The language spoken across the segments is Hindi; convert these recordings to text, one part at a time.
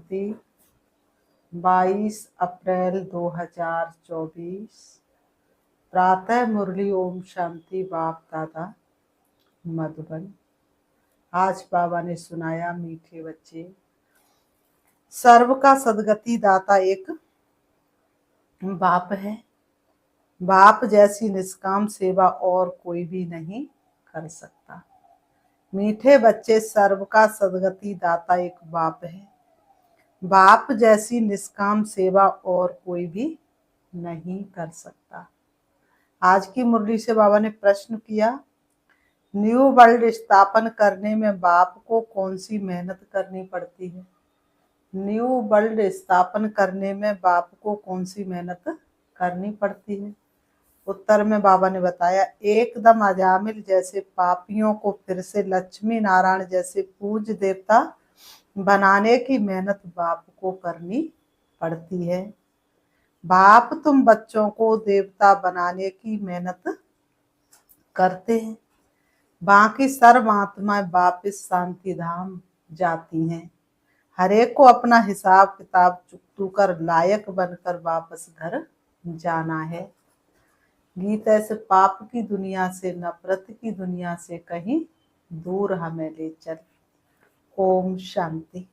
शांति। 22 अप्रैल 2024 प्रातः मुरली। ओम शांति। बाप दादा मधुबन। आज बाबा ने सुनाया, मीठे बच्चे, सर्व का सदगति दाता एक बाप है। बाप जैसी निष्काम सेवा और कोई भी नहीं कर सकता। मीठे बच्चे, सर्व का सदगति दाता एक बाप है। बाप जैसी निष्काम सेवा और कोई भी नहीं कर सकता। आज की मुरली से बाबा ने प्रश्न किया, न्यू वर्ल्ड स्थापन करने में बाप को कौन सी मेहनत करनी पड़ती है? न्यू वर्ल्ड स्थापन करने में बाप को कौन सी मेहनत करनी पड़ती है? उत्तर में बाबा ने बताया, एकदम अजामिल जैसे पापियों को फिर से लक्ष्मी नारायण जैसे पूज्य देवता बनाने की मेहनत बाप को करनी पड़ती है। बाप तुम बच्चों को देवता बनाने की मेहनत करते हैं। बाकी सर्व आत्माएं वापिस शांति धाम जाती हैं। हरेक को अपना हिसाब किताब चुकतू कर लायक बनकर वापस घर जाना है। गीता से पाप की दुनिया से, नफरत की दुनिया से कहीं दूर हमें ले चल। ओम शांति।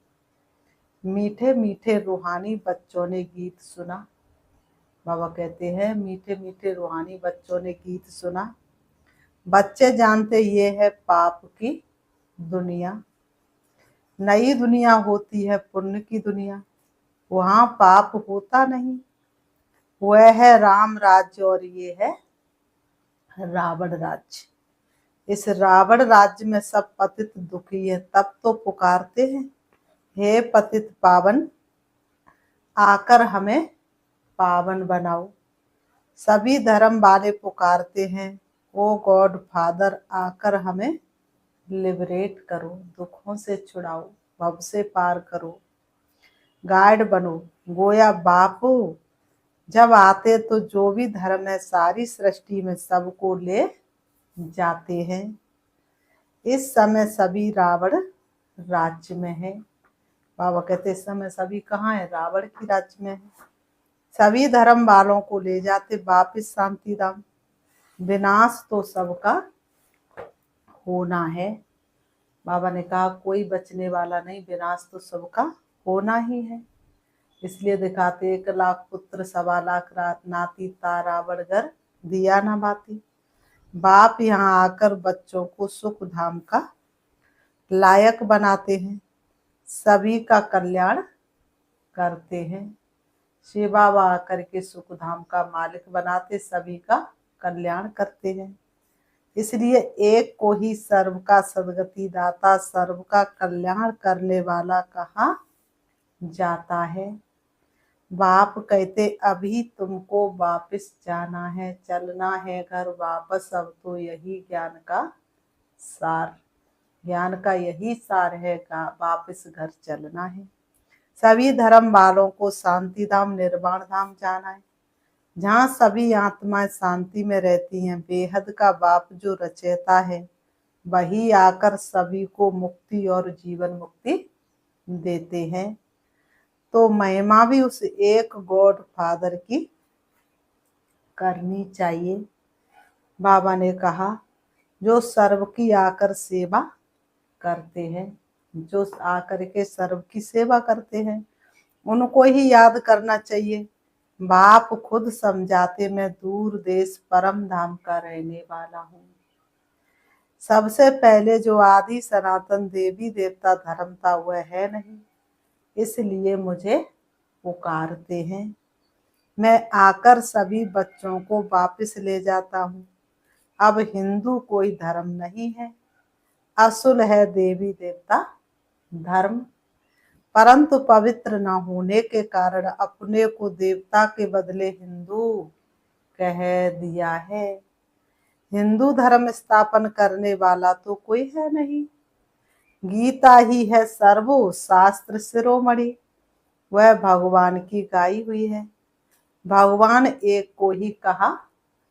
मीठे मीठे रूहानी बच्चों ने गीत सुना। बाबा कहते हैं, मीठे मीठे रूहानी बच्चों ने गीत सुना। बच्चे जानते ये है पाप की दुनिया। नई दुनिया होती है पुण्य की दुनिया, वहां पाप होता नहीं। वह है राम राज्य और ये है रावण राज्य। इस रावण राज्य में सब पतित दुखी है, तब तो पुकारते हैं, हे पतित पावन आकर हमें पावन बनाओ। सभी धर्म वाले पुकारते हैं, ओ गॉड फादर आकर हमें लिबरेट करो, दुखों से छुड़ाओ, भव से पार करो, गाइड बनो। गोया बापू जब आते तो जो भी धर्म है सारी सृष्टि में सबको ले जाते हैं। इस समय सभी रावण राज्य में है। बाबा कहते इस समय सभी कहाँ है? रावण की राज्य में है। सभी धर्म वालों को ले जाते वापिस शांति धाम। विनाश तो सबका होना है। बाबा ने कहा कोई बचने वाला नहीं, विनाश तो सबका होना ही है। इसलिए दिखाते 1 लाख पुत्र 1.25 लाख नाती ता रावण घर दिया ना बाती। बाप यहाँ आकर बच्चों को सुख धाम का लायक बनाते हैं, सभी का कल्याण करते हैं। शिव बाबा आकर के सुख धाम का मालिक बनाते, सभी का कल्याण करते हैं। इसलिए एक को ही सर्व का सदगति दाता, सर्व का कल्याण करने वाला कहा जाता है। बाप कहते अभी तुमको वापस जाना है, चलना है घर वापस। अब तो यही ज्ञान का सार, ज्ञान का यही सार है, वापस घर चलना है। सभी धर्म वालों को शांति धाम, निर्वाण धाम जाना है, जहाँ सभी आत्माएं शांति में रहती हैं। बेहद का बाप जो रचयिता है वही आकर सभी को मुक्ति और जीवन मुक्ति देते हैं। तो महिमा भी उस एक गॉड फादर की करनी चाहिए। बाबा ने कहा जो सर्व की आकर सेवा करते हैं, जो आकर के सर्व की सेवा करते हैं, उनको ही याद करना चाहिए। बाप खुद समझाते, मैं दूर देश परम धाम का रहने वाला हूँ। सबसे पहले जो आदि सनातन देवी देवता धर्म था वह है नहीं, इसलिए मुझे पुकारते हैं। मैं आकर सभी बच्चों को वापस ले जाता हूँ। अब हिंदू कोई धर्म नहीं है, असुल है देवी देवता धर्म। परंतु पवित्र न होने के कारण अपने को देवता के बदले हिंदू कह दिया है। हिंदू धर्म स्थापन करने वाला तो कोई है नहीं। गीता ही है सर्वो शास्त्र शिरोमणि, वह भगवान की गाई हुई है। भगवान एक को ही कहा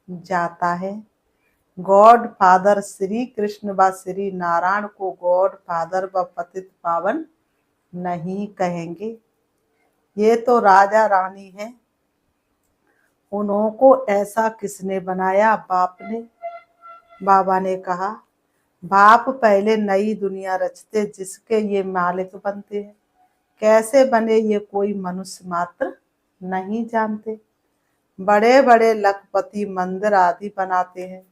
जाता है। गॉड फादर श्री कृष्ण व श्री नारायण को गॉड फादर व पतित पावन नहीं कहेंगे। ये तो राजा रानी है, उन्हों को ऐसा किसने बनाया? बाप ने। बाबा ने कहा, बाप पहले नई दुनिया रचते जिसके ये मालिक बनते हैं। कैसे बने ये कोई मनुष्य मात्र नहीं जानते। बड़े बड़े लखपति मंदिर आदि बनाते हैं,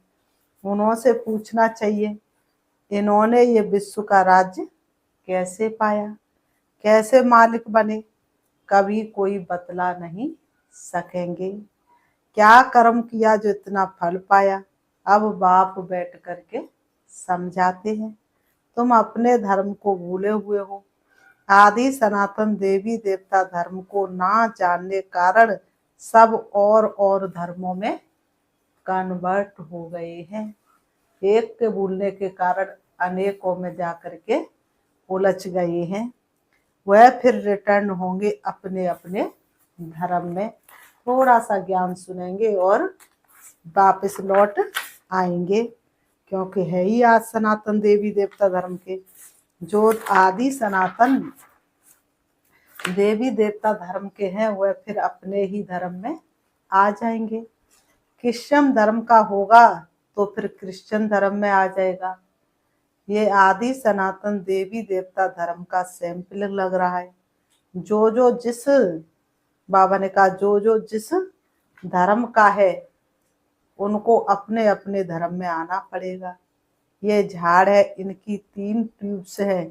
उन्हों से पूछना चाहिए इन्होंने ये विश्व का राज्य कैसे पाया, कैसे मालिक बने। कभी कोई बतला नहीं सकेंगे। क्या कर्म किया जो इतना फल पाया। अब बाप बैठ करके समझाते हैं, तुम अपने धर्म को भूले हुए हो। आदि सनातन देवी देवता धर्म को ना जानने कारण सब और धर्मों में कन्वर्ट हो गए हैं। एक के भूलने के कारण अनेकों में जाकर के उलझ गए हैं। वह फिर रिटर्न होंगे अपने अपने धर्म में। थोड़ा सा ज्ञान सुनेंगे और वापस लौट आएंगे, क्योंकि है ही आज सनातन देवी देवता धर्म के। जो आदि सनातन देवी देवता धर्म के हैं वह फिर अपने ही धर्म में आ जाएंगे। क्रिश्चियन धर्म का होगा तो फिर क्रिश्चियन धर्म में आ जाएगा। ये आदि सनातन देवी देवता धर्म का सैंपल लग रहा है। जो जिस बाबा ने कहा जो जिस धर्म का है उनको अपने अपने धर्म में आना पड़ेगा। ये झाड़ है, इनकी 3 ट्यूब्स है,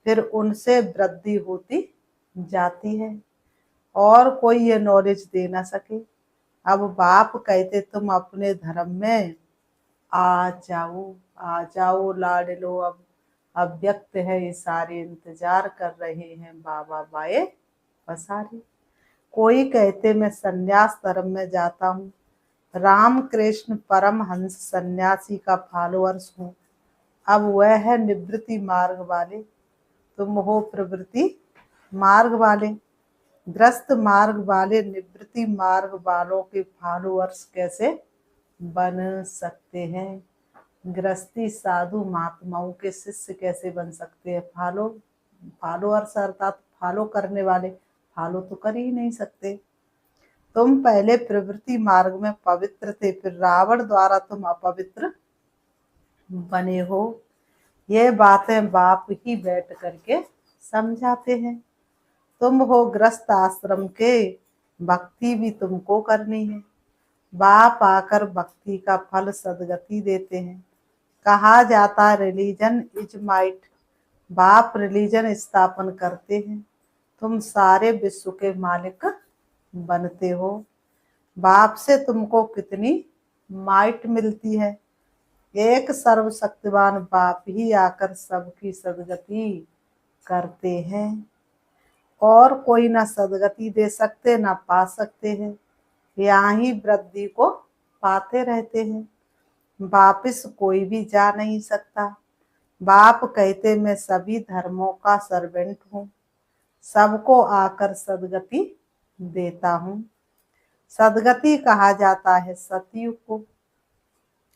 फिर उनसे वृद्धि होती जाती है और कोई ये नॉलेज दे ना सके। अब बाप कहते तुम अपने धर्म में आ जाओ लाडलो। अब व्यक्त है ये सारे इंतजार कर रहे हैं बाबा बाए पसारे। कोई कहते मैं सन्यास धर्म में जाता हूँ, राम कृष्ण परम हंस सन्यासी का फॉलोअर्स हूँ। अब वह है निवृत्ति मार्ग वाले, तुम हो प्रवृत्ति मार्ग वाले। ग्रस्त मार्ग वाले निवृत्ति मार्ग वालों के फॉलोअर्स कैसे बन सकते हैं? गृहस्थी साधु महात्माओं के शिष्य कैसे बन सकते हैं? फॉलोअर्स अर्थात फॉलो करने वाले, फॉलो तो कर ही नहीं सकते। तुम पहले प्रवृत्ति मार्ग में पवित्र थे, फिर रावण द्वारा तुम अपवित्र बने हो। ये बातें बाप ही बैठ करके समझाते हैं। तुम हो गृहस्थ आश्रम के, भक्ति भी तुमको करनी है। बाप आकर भक्ति का फल सदगति देते हैं। कहा जाता रिलीजन इज माइट, बाप रिलीजन स्थापन करते हैं। तुम सारे विश्व के मालिक बनते हो। बाप से तुमको कितनी माइट मिलती है। एक सर्वशक्तिवान बाप ही आकर सबकी सदगति करते हैं और कोई ना सदगति दे सकते ना पा सकते हैं। यहाँ ही वृद्धि को पाते रहते हैं, वापिस कोई भी जा नहीं सकता। बाप कहते मैं सभी धर्मों का सर्वेंट हूँ, सबको आकर सदगति देता हूँ। सदगति कहा जाता है सतयुग को,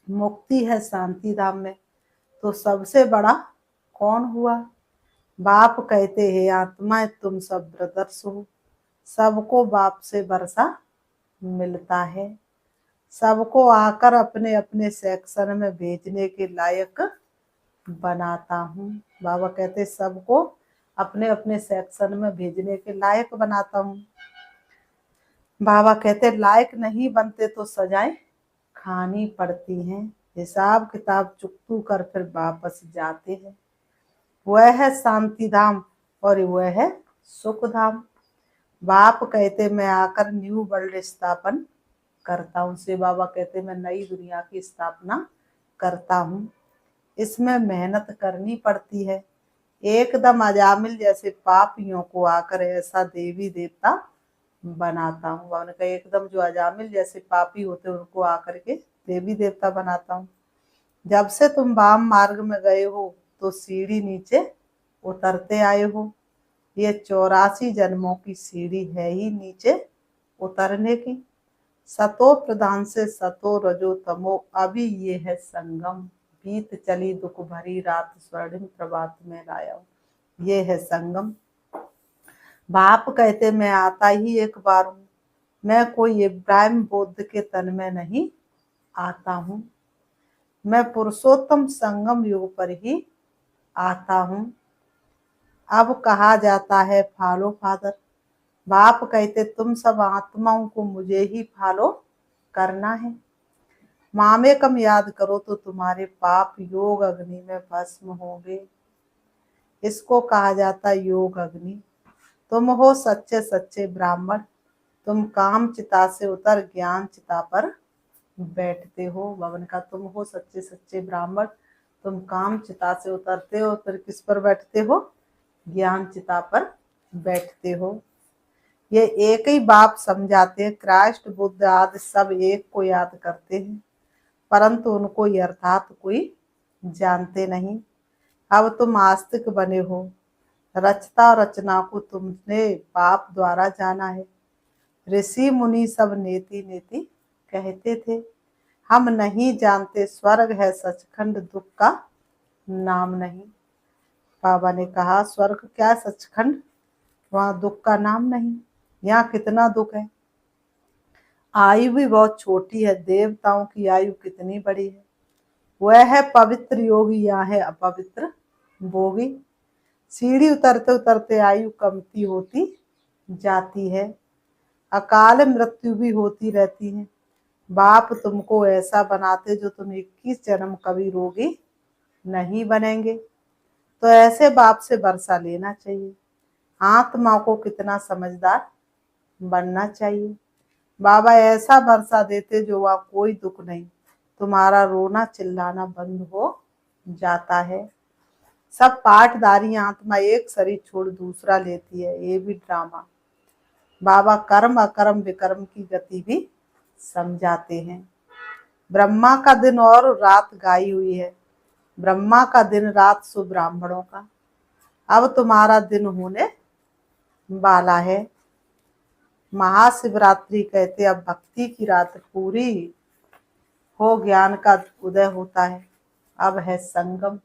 मुक्ति है शांति धाम में। तो सबसे बड़ा कौन हुआ? बाप कहते हैं आत्मा तुम सब ब्रदर्स हो। सबको बाप से वर्षा मिलता है, सबको आकर अपने अपने सेक्शन में भेजने के लायक बनाता हूँ। बाबा कहते सबको अपने अपने सेक्शन में भेजने के लायक बनाता हूँ। बाबा कहते लायक नहीं बनते तो सजाएं खानी पड़ती हैं, हिसाब किताब चुकतू कर फिर वापस जाते हैं। वह है शांति धाम और वह है सुख धाम। बाप कहते मैं आकर न्यू वर्ल्ड स्थापन करता हूँ। से बाबा कहते मैं नई दुनिया की स्थापना करता हूँ। इसमें मेहनत करनी पड़ती है। एकदम अजामिल जैसे पापियों को आकर ऐसा देवी देवता बनाता हूँ। बाबा ने कहा एकदम जो अजामिल जैसे पापी होते उनको आकर के देवी देवता बनाता हूँ। जब से तुम वाम मार्ग में गए हो तो सीढ़ी नीचे उतरते आए हो। ये 84 जन्मों की सीढ़ी है ही नीचे उतरने की। सतो प्रधान से सतो रजो तमो, अभी ये है संगम। बीत चली दुख भरी रात, स्वर्णिम प्रभात में लाया। ये है संगम। बाप कहते मैं आता ही एक बार हूँ, मैं कोई इब्राहिम बुद्ध के तन में नहीं आता हूँ, मैं पुरुषोत्तम संगम युग पर ही आता हूँ। अब कहा जाता है फॉलो फादर। बाप कहते तुम सब आत्माओं को मुझे ही फॉलो करना है। मामे कम याद करो तो तुम्हारे पाप योग अग्नि में भस्म होंगे। इसको कहा जाता है योग अग्नि। तुम हो सच्चे सच्चे ब्राह्मण, तुम काम चिता से उतर ज्ञान चिता पर बैठते हो। भवन का तुम हो सच्चे सच्चे ब्राह्मण, तुम काम चिता से उतरते हो, फिर किस पर बैठते हो? ज्ञान चिता पर बैठते हो। ये एक ही बाप समझाते हैं। क्राइस्ट बुद्ध आदि सब एक को याद करते हैं, परंतु उनको यथार्थ कोई जानते नहीं। अब तुम आस्तिक बने हो, रचता और रचना को तुमने पाप द्वारा जाना है। ऋषि मुनि सब नेति नेति कहते थे, हम नहीं जानते स्वर्ग है सचखंड, दुख का नाम नहीं। बाबा ने कहा स्वर्ग क्या सचखंड, वहां दुख का नाम नहीं। यहाँ कितना दुख है, आयु भी बहुत छोटी है, देवताओं की आयु कितनी बड़ी है। वह है पवित्र योगी, यहाँ है अपवित्र भोगी। सीढ़ी उतरते उतरते आयु कमती होती जाती है, अकाल मृत्यु भी होती रहती है। बाप तुमको ऐसा बनाते जो तुम 21 जन्म कभी रोगी नहीं बनेंगे। तो ऐसे बाप से वर्षा लेना चाहिए। आत्मा को कितना समझदार बनना चाहिए। बाबा ऐसा वर्षा देते जो वहां कोई दुख नहीं, तुम्हारा रोना चिल्लाना बंद हो जाता है। सब पाठधारी आत्मा एक शरीर छोड़ दूसरा लेती है, ये भी ड्रामा। बाबा कर्म अकर्म विकर्म की गति भी समझाते हैं। ब्रह्मा का दिन और रात गाई हुई है। ब्रह्मा का दिन रात सो ब्राह्मणों का। अब तुम्हारा दिन होने वाला है। महाशिवरात्रि कहते अब भक्ति की रात पूरी हो, ज्ञान का उदय होता है। अब है संगम।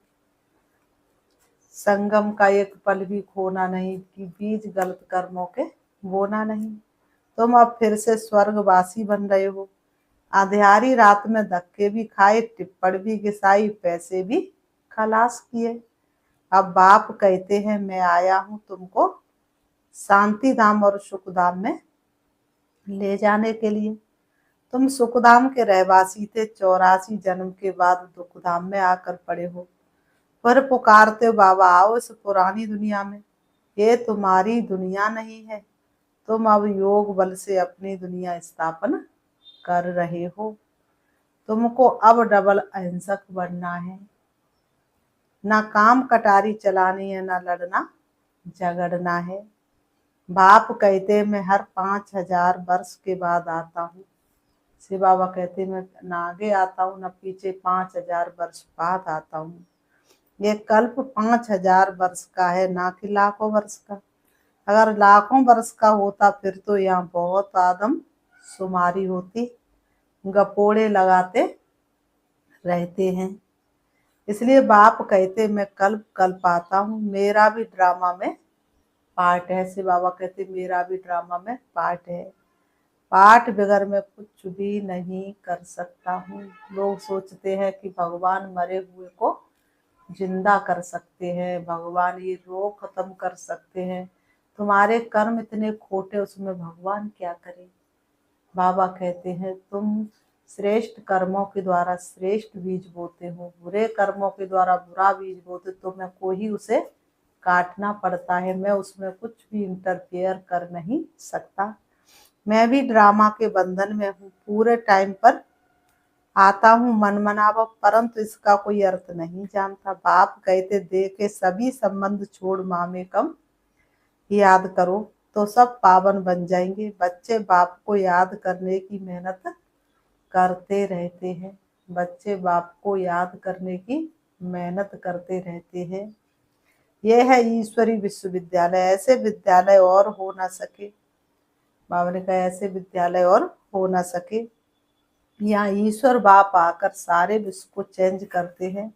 संगम का एक पल भी खोना नहीं, कि बीज गलत कर्मों के बोना नहीं। तुम अब फिर से स्वर्गवासी बन रहे हो। अंधियारी रात में धक्के भी खाए, टिप्पण भी घिसाई, पैसे भी खलास किए। अब बाप कहते हैं मैं आया हूं तुमको शांति धाम और सुख धाम में ले जाने के लिए। तुम सुखधाम के रहवासी थे, 84 जन्म के बाद दुखधाम में आकर पड़े हो। पर पुकारते हो बाबा आओ इस पुरानी दुनिया में। ये तुम्हारी दुनिया नहीं है, तुम अब योग बल से अपनी दुनिया स्थापन कर रहे हो। तुमको अब डबल अहिंसक बनना है। ना काम कटारी चलानी है, ना लड़ना झगड़ना है। बाप कहते मैं हर 5000 वर्ष के बाद आता हूँ। शिव बाबा कहते मैं न आगे आता हूँ न पीछे, 5000 वर्ष बाद आता हूँ। ये कल्प 5000 वर्ष का है, ना कि लाखों वर्ष का। अगर लाखों वर्ष का होता फिर तो यहाँ बहुत आदम शुमारी होती, गपोड़े लगाते रहते हैं। इसलिए बाप कहते मैं कल्प कल्प आता हूँ। मेरा भी ड्रामा में पार्ट है। शिव बाबा कहते मेरा भी ड्रामा में पार्ट है। पाठ बगैर मैं कुछ भी नहीं कर सकता हूँ। लोग सोचते हैं कि भगवान मरे हुए को जिंदा कर सकते हैं, भगवान ये रोग खत्म कर सकते हैं। तुम्हारे कर्म इतने खोटे, उसमें भगवान क्या करे। बाबा कहते हैं तुम श्रेष्ठ कर्मों के द्वारा श्रेष्ठ बीज बोते हो, बुरे कर्मों के द्वारा बुरा बीज बोते, तो मैं को ही उसे काटना पड़ता है। मैं उसमें कुछ भी इंटरफेयर कर नहीं सकता। मैं भी ड्रामा के बंधन में हूँ। पूरे टाइम पर आता हूँ मन मनावा, परंतु इसका कोई अर्थ नहीं जानता। बाप कहते दे के सभी संबंध छोड़ मामे कम याद करो तो सब पावन बन जाएंगे। बच्चे बाप को याद करने की मेहनत करते रहते हैं। बच्चे बाप को याद करने की मेहनत करते रहते हैं। यह है ईश्वरी विश्वविद्यालय। ऐसे विद्यालय और हो ना सके। बाबा ने कहा ऐसे विद्यालय और हो ना सके। यहाँ ईश्वर बाप आकर सारे विश्व को चेंज करते हैं,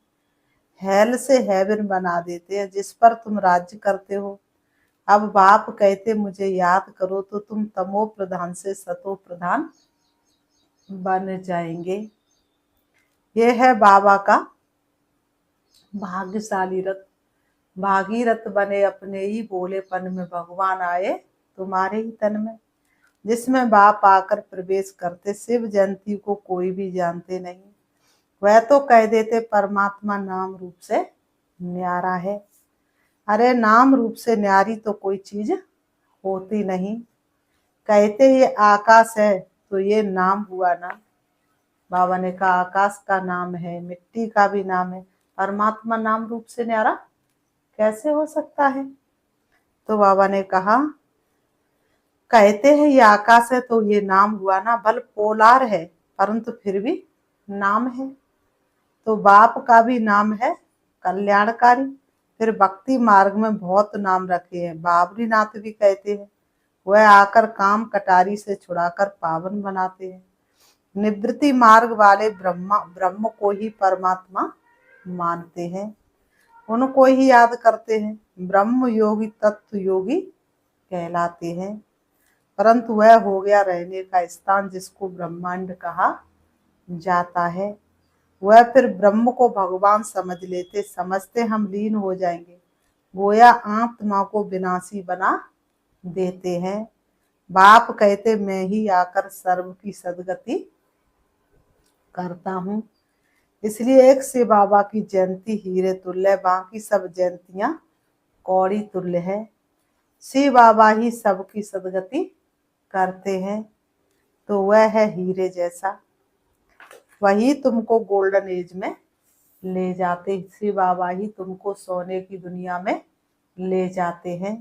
हेल से हेवन बना देते हैं। जिस पर तुम राज्य करते हो अब बाप कहते मुझे याद करो तो तुम तमो प्रधान से सतो प्रधान बन जाएंगे। ये है बाबा का भाग्यशाली रथ। भागीरथ बने अपने ही भोलेपन में, भगवान आए तुम्हारे ही तन में। जिसमें बाप आकर प्रवेश करते, शिव जयंती को कोई भी जानते नहीं। वह तो कह देते परमात्मा नाम रूप से न्यारा है। अरे नाम रूप से न्यारी तो कोई चीज होती नहीं। कहते ये आकाश है तो ये नाम हुआ ना। बाबा ने कहा आकाश का नाम है, मिट्टी का भी नाम है, परमात्मा नाम रूप से न्यारा कैसे हो सकता है। तो बाबा ने कहा कहते हैं ये आकाश है तो ये नाम हुआ ना। बल पोलार है परंतु फिर भी नाम है। तो बाप का भी नाम है कल्याणकारी। फिर भक्ति मार्ग में बहुत नाम रखे हैं। बाबरी नाथ भी कहते हैं वह आकर काम कटारी से छुड़ाकर पावन बनाते हैं। निवृत्ति मार्ग वाले ब्रह्म को ही परमात्मा मानते हैं, उनको ही याद करते हैं। ब्रह्म योगी तत्व योगी कहलाते हैं। परंतु वह हो गया रहने का स्थान जिसको ब्रह्मांड कहा जाता है। वह फिर ब्रह्म को भगवान समझ लेते, समझते हम लीन हो जाएंगे। गोया आत्मा को विनाशी बना देते हैं। बाप कहते मैं ही आकर सर्व की सदगति करता हूँ। इसलिए एक से बाबा की जयंती हीरे तुल्य, बाकी सब जयंतियां कौड़ी तुल्य है। श्री बाबा ही सबकी सदगति करते हैं तो वह है हीरे जैसा। वही तुमको गोल्डन एज में ले जाते। श्री बाबा ही तुमको सोने की दुनिया में ले जाते हैं।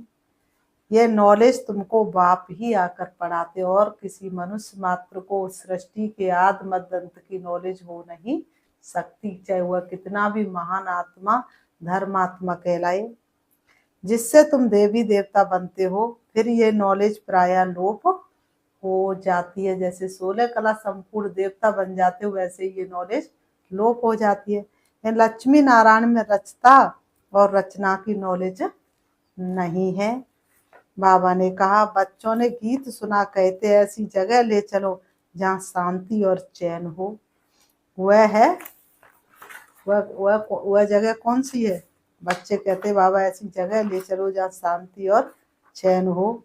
ये नॉलेज तुमको बाप ही आकर पढ़ाते, और किसी मनुष्य मात्र को सृष्टि के आदि मध्य अंत की नॉलेज हो नहीं सकती, चाहे वह कितना भी महान आत्मा धर्मात्मा कहलाए। जिससे तुम देवी देवता बनते हो फिर ये नॉलेज प्राय लोप हो जाती है। जैसे 16 कला संपूर्ण देवता बन जाते हो वैसे ये नॉलेज लोप हो जाती है। लक्ष्मी नारायण में रचता और रचना की नॉलेज नहीं है। बाबा ने कहा बच्चों ने गीत सुना, कहते ऐसी जगह ले चलो जहाँ शांति और चैन हो। वह है वह जगह कौन सी है? बच्चे कहते बाबा ऐसी जगह ले चलो जहाँ शांति और चैन हो।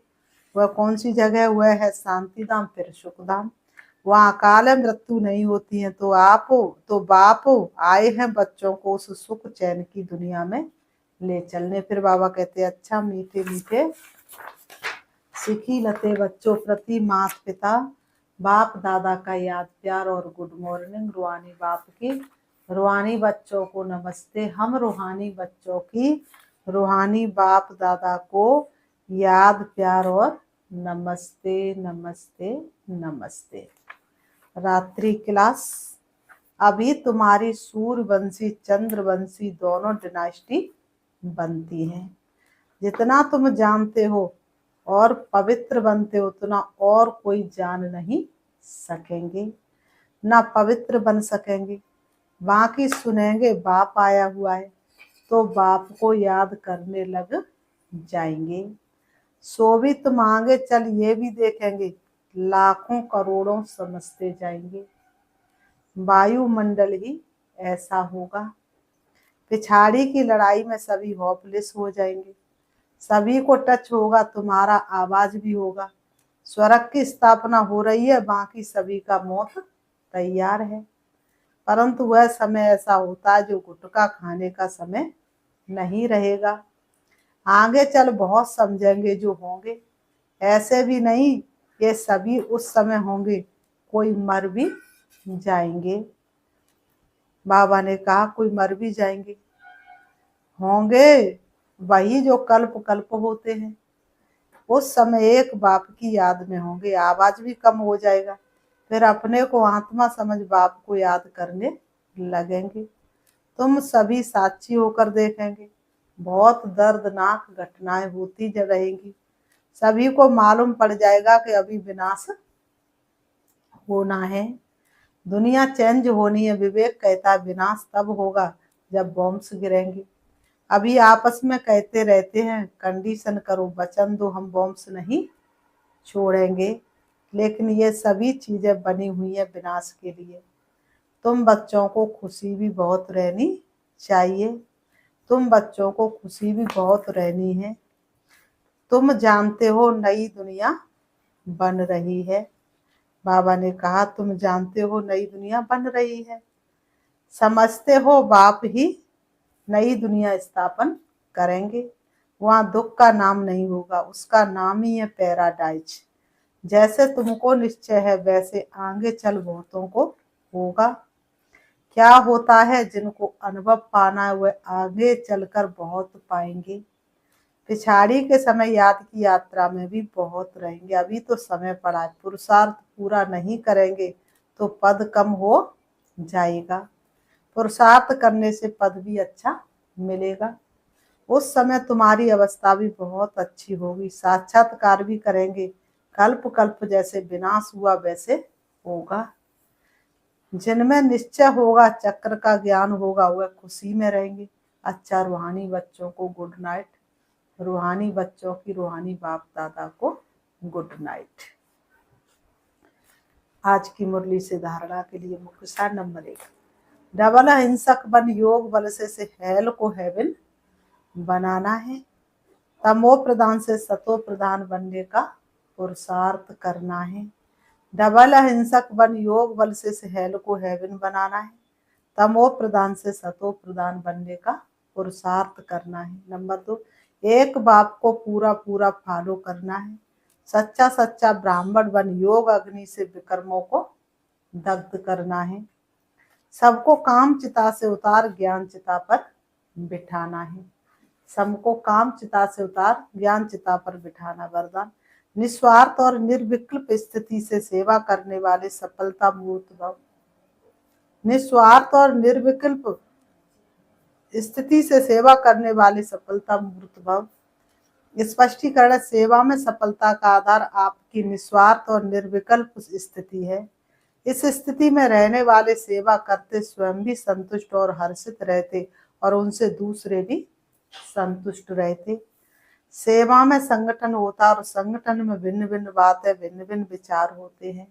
वह कौन सी जगह? वह है शांति धाम, फिर सुख धाम। वहाँ अकाल मृत्यु नहीं होती है। तो बाप आए हैं बच्चों को उस सुख चैन की दुनिया में ले चलने। फिर बाबा कहते अच्छा मीठे मीठे सीखी लते बच्चों प्रति माता पिता बाप दादा का याद प्यार और गुड मॉर्निंग। रूहानी बाप की रूहानी बच्चों को नमस्ते। हम रूहानी बच्चों की रूहानी बाप दादा को याद प्यार और नमस्ते नमस्ते नमस्ते। रात्रि क्लास। अभी तुम्हारी सूर्यवंशी चंद्रवंशी दोनों डिनास्टी बनती हैं। जितना तुम जानते हो और पवित्र बनते हो उतना और कोई जान नहीं सकेंगे, ना पवित्र बन सकेंगे। बाकी सुनेंगे बाप आया हुआ है तो बाप को याद करने लग जाएंगे। सो भी तुम आगे चल ये भी देखेंगे, लाखों करोड़ों समझते जाएंगे। वायुमंडल ही ऐसा होगा। पिछाड़ी की लड़ाई में सभी होपलेस हो जाएंगे। सभी को टच होगा, तुम्हारा आवाज भी होगा। स्वर्ग की स्थापना हो रही है, बाकी सभी का मौत तैयार है। परंतु वह समय ऐसा होता है जो गुटखा खाने का समय नहीं रहेगा। आगे चल बहुत समझेंगे जो होंगे। ऐसे भी नहीं ये सभी उस समय होंगे, कोई मर भी जाएंगे। बाबा ने कहा कोई मर भी जाएंगे, होंगे वही जो कल्प कल्प होते हैं। उस समय एक बाप की याद में होंगे, आवाज भी कम हो जाएगा। फिर अपने को आत्मा समझ बाप को याद करने लगेंगे। तुम सभी साक्षी होकर देखेंगे। बहुत दर्दनाक घटनाएं होती रहेंगी। सभी को मालूम पड़ जाएगा कि अभी विनाश होना है, दुनिया चेंज होनी है। विवेक कहता है विनाश तब होगा जब बॉम्ब्स गिरेंगे। अभी आपस में कहते रहते हैं कंडीशन करो, वचन दो, हम बॉम्ब्स नहीं छोड़ेंगे, लेकिन ये सभी चीजें बनी हुई है विनाश के लिए। तुम बच्चों को खुशी भी बहुत रहनी चाहिए, तुम बच्चों को खुशी भी बहुत रहनी है। तुम जानते हो नई दुनिया बन रही है। बाबा ने कहा तुम जानते हो नई दुनिया बन रही है, समझते हो बाप ही नई दुनिया स्थापन करेंगे। वहां दुख का नाम नहीं होगा, उसका नाम ही है पैराडाइज। जैसे तुमको निश्चय है वैसे आगे चल बहुतों को होगा। क्या होता है जिनको अनुभव पाना है वह आगे चलकर बहुत पाएंगे। पिछाड़ी के समय याद की यात्रा में भी बहुत रहेंगे। अभी तो समय पड़ा है, पुरुषार्थ पूरा नहीं करेंगे तो पद कम हो जाएगा। पुरुषार्थ करने से पद भी अच्छा मिलेगा। उस समय तुम्हारी अवस्था भी बहुत अच्छी होगी, साक्षात्कार भी करेंगे। कल्प कल्प जैसे विनाश हुआ वैसे होगा। जिनमें निश्चय होगा, चक्र का ज्ञान होगा, वह खुशी में रहेंगे। अच्छा, रूहानी बच्चों को गुड नाइट। रूहानी बच्चों की रूहानी बाप दादा को गुड नाइट। आज की मुरली से धारणा के लिए मुख्य सार नंबर 1, डबल अहिंसक बन योग बल से हेल को हेवन बनाना है। तमो प्रधान से सतो प्रधान बनने का पुरुषार्थ करना है। डबल अहिंसक बन योग बल से हेल को हेवन बनाना है। तमो प्रधान से सतो प्रधान बनने का पुरुषार्थ करना है। नंबर 2, एक बाप को पूरा पूरा फॉलो करना है। सच्चा सच्चा ब्राह्मण बन योग अग्नि से विकर्मों को दग्ध करना है। सबको काम चिता से उतार ज्ञान चिता पर बिठाना है। सबको काम चिता से उतार ज्ञान चिता पर बिठाना वरदान। निस्वार्थ और निर्विकल्प स्थिति से सेवा करने वाले सफलता मूर्त भव। निस्वार्थ और निर्विकल्प स्थिति से सेवा करने वाले सफलता मूर्त भव। स्पष्टीकरण, सेवा में सफलता का आधार आपकी निस्वार्थ और निर्विकल्प स्थिति है। इस स्थिति में रहने वाले सेवा करते स्वयं भी संतुष्ट और हर्षित रहते और उनसे दूसरे भी संतुष्ट रहते। सेवा में संगठन होता और संगठन में भिन्न भिन्न बातें भिन्न भिन्न विचार होते हैं,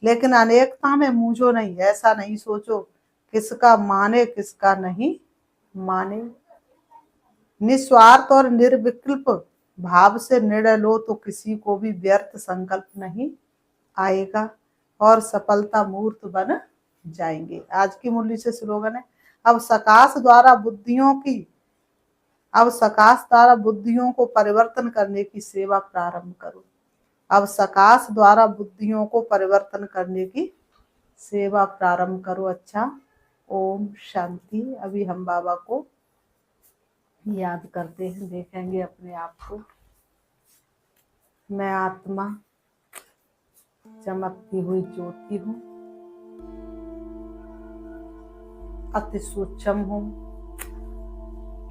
लेकिन अनेकता में मूंझो नहीं। ऐसा नहीं सोचो किसका माने किसका नहीं माने। निस्वार्थ और निर्विकल्प भाव से निर्णय लो तो किसी को भी व्यर्थ संकल्प नहीं आएगा और सफलता मूर्त बन जाएंगे। आज की मुरली से स्लोगन है, अब सकाश द्वारा बुद्धियों को परिवर्तन करने की सेवा प्रारंभ करो। अब सकाश द्वारा बुद्धियों को परिवर्तन करने की सेवा प्रारंभ करो। अच्छा, ओम शांति। अभी हम बाबा को याद करते हैं, देखेंगे अपने आप को। मैं आत्मा चमकती हुई ज्योति हूँ, अति सूक्ष्म हूँ,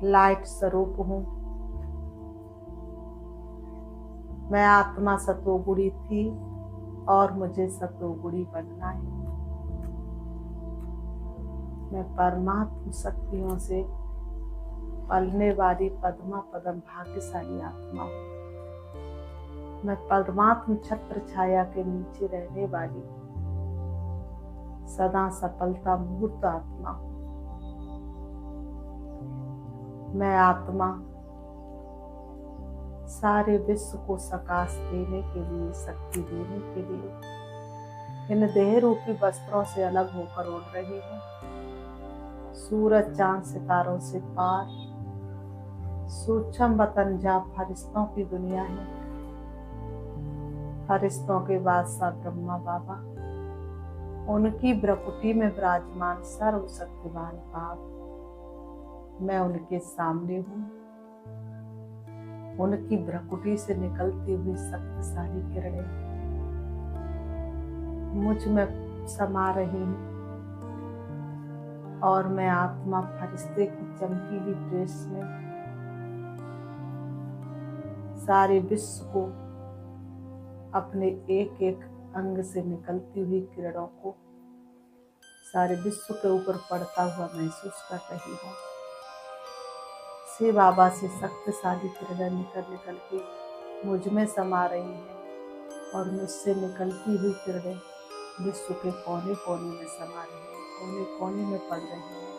लाइट स्वरूप हूँ। मैं आत्मा सतोगुणी थी और मुझे सतोगुणी बनना है। मैं परमात्मा शक्तियों से पलने वाली पद्मा पदम भाग्यशाली आत्मा हूँ। मैं परमात्मा छत्र छाया के नीचे रहने वाली सदा सफलता मूर्त आत्मा हूँ। मैं आत्मा सारे विश्व को सकाश देने के लिए, शक्ति देने के लिए इन देह रूपी वस्त्रों से अलग होकर उड़ रही हूँ। सूरज चांद सितारों से पार सूक्ष्म वतन जहाँ फरिश्तों की दुनिया है, फरिश्तों के बादशाह ब्रह्मा बाबा, उनकी भ्रकुटी में विराजमान सर्वशक्तिमान बाप, मैं उनके सामने हूँ। उनकी भ्रकुटी से निकलती हुई शक्तिशाली किरणें मुझ में समा रही हैं और मैं आत्मा फरिश्ते की चमकीली ड्रेस में सारे विश्व को अपने एक एक अंग से निकलती हुई किरणों को सारे विश्व के ऊपर पड़ता हुआ महसूस कर रही हूँ। शिव बाबा से शक्तिशाली किरणें निकल निकल के मुझ में समा रही हैं और मुझसे निकलती हुई किरणें विश्व के कोने कोने में समा रही हैं, कोने कोने में पड़ रही हैं।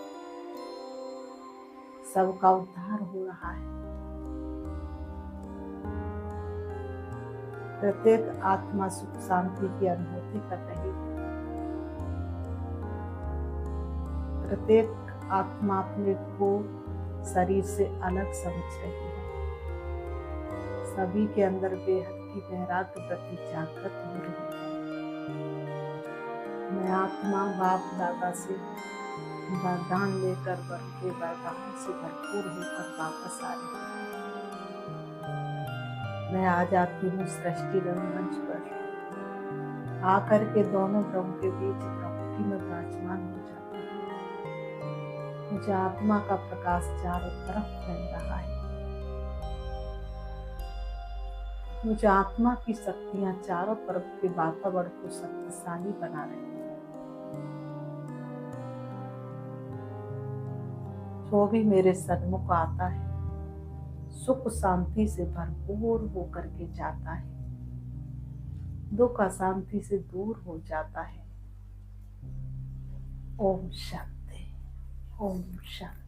सबका उद्धार हो रहा है। प्रत्येक आत्मा सुख शांति की अनुभूति कर रही है। प्रत्येक आत्मा अपने को शरीर से अलग समझ रही है। सभी के अंदर बेहद की वैराग्य वृत्ति जागृत हो रही है। मैं आत्मा बाप दादा से वरदान लेकर वर के वरदान से भरपूर होकर वापस आ रही हूँ। मैं आ जाती हूँ सृष्टि रंगमंच पर, आकर के दोनों ब्रह्म के बीच प्रकृति में विराजमान हो जाती हूँ। मुझे आत्मा का प्रकाश चारों तरफ फैल रहा है। मुझे आत्मा की शक्तियां चारों तरफ के वातावरण को शक्तिशाली बना रही है। जो भी मेरे सन्मुख आता है सुख शांति से भरपूर होकर के जाता है, दुख अशांति से दूर हो जाता है। ओम शांति, ओम शांति।